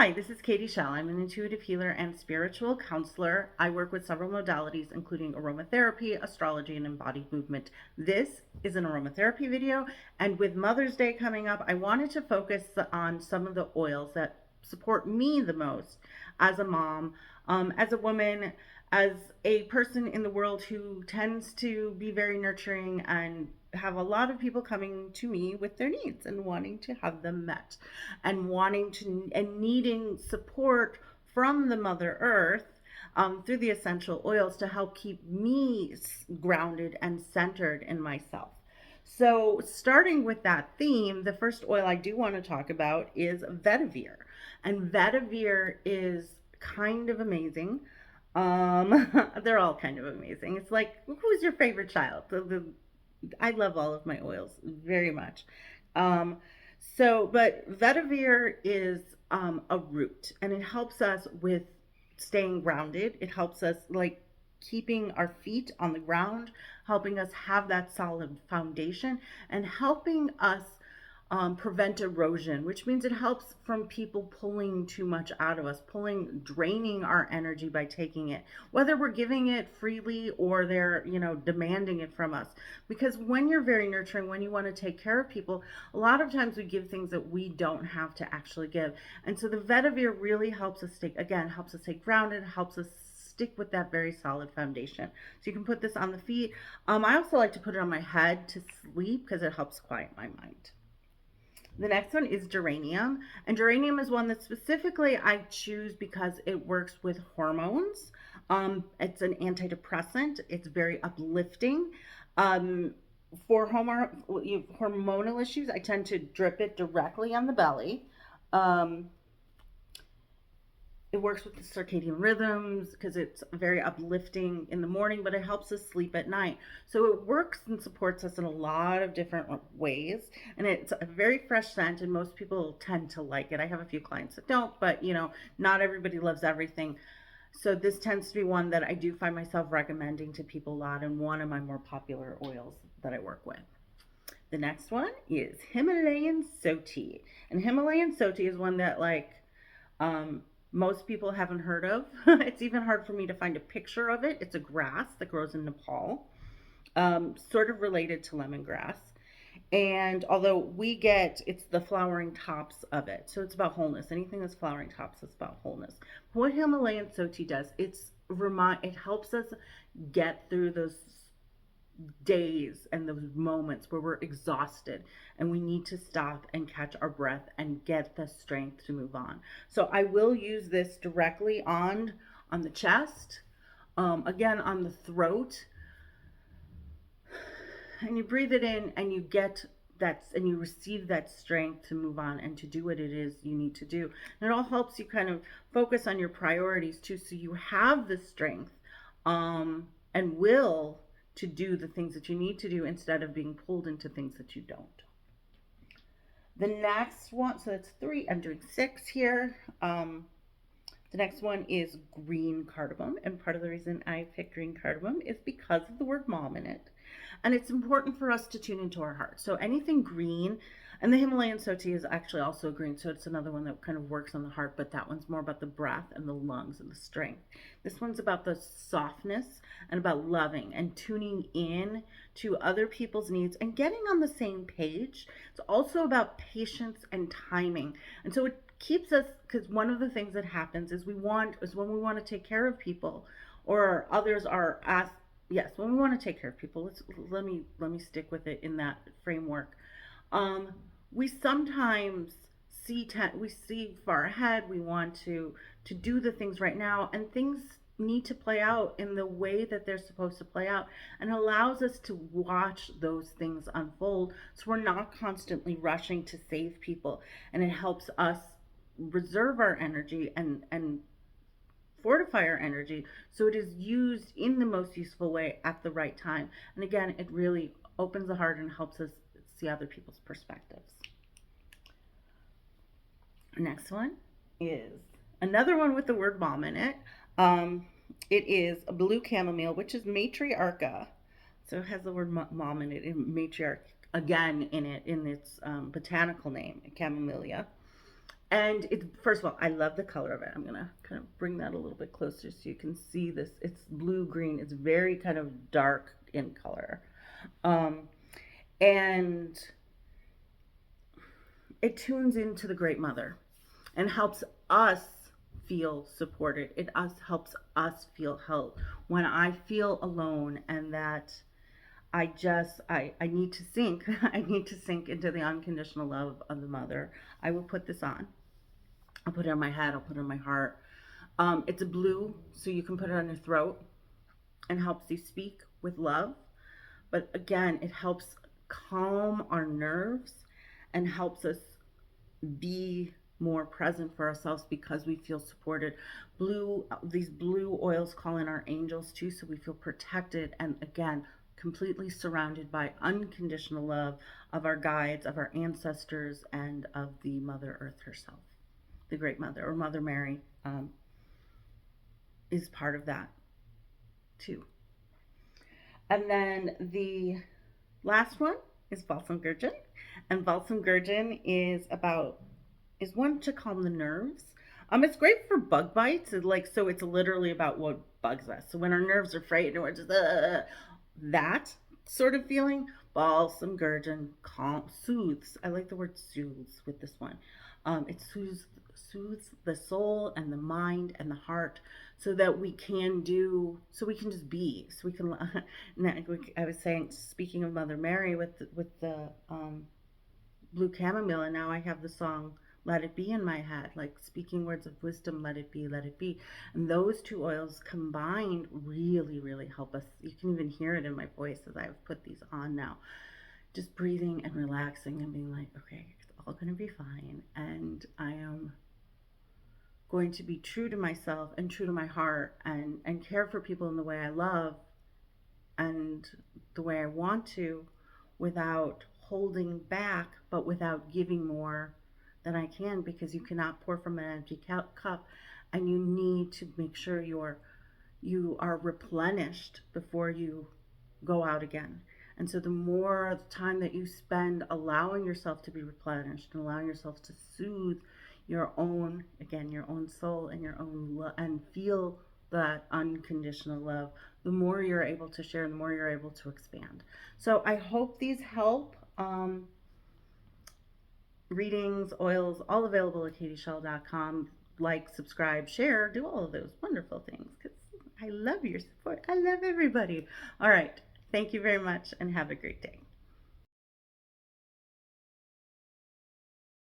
Hi, this is Katie Shell. I'm an intuitive healer and spiritual counselor. I work with several modalities, including aromatherapy, astrology, and embodied movement. This is an aromatherapy video, and with Mother's Day coming up, I wanted to focus on some of the oils that support me the most as a mom, as a woman, as a person in the world who tends to be very nurturing and have a lot of people coming to me with their needs and wanting to have them met and wanting to and needing support from the Mother Earth through the essential oils to help keep me grounded and centered in myself. So, starting with that theme, the first oil I do want to talk about is vetiver. And vetiver is kind of amazing. They're all kind of amazing. It's like, who's your favorite child? I love all of my oils very much. Um, but vetiver is a root, and it helps us with staying grounded. It helps us like keeping our feet on the ground, helping us have that solid foundation, and helping us prevent erosion, which means it helps from people pulling too much out of us, draining our energy by taking it, whether we're giving it freely or they're, demanding it from us. Because when you're very nurturing, when you want to take care of people, a lot of times we give things that we don't have to actually give. And so the vetiver really helps us stay grounded, helps us stick with that very solid foundation. So you can put this on the feet. I also like to put it on my head to sleep because it helps quiet my mind. The next one is geranium. And geranium is one that specifically I choose because it works with hormones. It's an antidepressant. It's very uplifting. Um, for hormonal issues, I tend to drip it directly on the belly. Um, it works with the circadian rhythms because it's very uplifting in the morning, but it helps us sleep at night. So it works and supports us in a lot of different ways. And it's a very fresh scent, and most people tend to like it. I have a few clients that don't, but not everybody loves everything. So this tends to be one that I do find myself recommending to people a lot, and one of my more popular oils that I work with. The next one is Himalayan Soti. And Himalayan Soti is one that um, most people haven't heard of. It's even hard for me to find a picture of it. It's a grass that grows in Nepal, sort of related to lemongrass. And although it's the flowering tops of it. So it's about wholeness. Anything that's flowering tops is about wholeness. What Himalayan Soti does, it helps us get through those days and those moments where we're exhausted and we need to stop and catch our breath and get the strength to move on. So I will use this directly on the chest, again on the throat, and you breathe it in and you receive that strength to move on and to do what it is you need to do. And it all helps you kind of focus on your priorities too, so you have the strength and will to do the things that you need to do instead of being pulled into things that you don't. The next one, so that's 3, I'm doing 6 here. The next one is green cardamom, and part of the reason I picked green cardamom is because of the word mom in it. And it's important for us to tune into our heart. So anything green, and the Himalayan Soti is actually also green, so it's another one that kind of works on the heart, but that one's more about the breath and the lungs and the strength. This one's about the softness and about loving and tuning in to other people's needs and getting on the same page. It's also about patience and timing. And so it keeps us, because one of the things that happens is when we want to take care of people, or others are asked. Yes, when we want to take care of people, let me stick with it in that framework. We sometimes we see far ahead. We want to do the things right now, and things need to play out in the way that they're supposed to play out, and allows us to watch those things unfold, so we're not constantly rushing to save people, and it helps us reserve our energy and fortify our energy so it is used in the most useful way at the right time. And again, it really opens the heart and helps us see other people's perspectives. Next one is another one with the word mom in it. It is a blue chamomile, which is matriarcha. So it has the word mom in it, matriarch again in its botanical name, camellia. And it, first of all, I love the color of it. I'm gonna kind of bring that a little bit closer so you can see this. It's blue green. It's very kind of dark in color, um, and it tunes into the Great Mother and helps us feel supported. Helps us feel held when I feel alone and that I need to sink. I need to sink into the unconditional love of the mother. I will put this on. I'll put it on my head. I'll put it on my heart. It's a blue, so you can put it on your throat and helps you speak with love. But again, it helps calm our nerves and helps us be more present for ourselves because we feel supported. These blue oils call in our angels too, so we feel protected and again, completely surrounded by unconditional love of our guides, of our ancestors, and of the Mother Earth herself. The Great Mother, or Mother Mary, is part of that too. And then the last one is Balsam Gurjun. And Balsam Gurjun is one to calm the nerves. It's great for bug bites. So it's literally about what bugs us. So when our nerves are frayed and we're just that sort of feeling, Balsam Gurjun soothes. I like the word soothes with this one. It soothes the soul and the mind and the heart so that we can just be, so we can I was saying, speaking of Mother Mary with the blue chamomile, and now I have the song Let It Be in my head, like speaking words of wisdom, let it be, let it be. And those two oils combined really, really help us. You can even hear it in my voice as I've put these on now. Just breathing and relaxing and being like, okay, it's all going to be fine. And I am going to be true to myself and true to my heart and care for people in the way I love and the way I want to without holding back, but without giving more than I can, because you cannot pour from an empty cup, and you need to make sure you are replenished before you go out again. And so the more time that you spend allowing yourself to be replenished and allowing yourself to soothe your own soul and your own and feel that unconditional love, the more you're able to share and the more you're able to expand. So I hope these help. Readings, oils, all available at katieschell.com. Like, subscribe, share, do all of those wonderful things because I love your support. I love everybody. All right. Thank you very much and have a great day.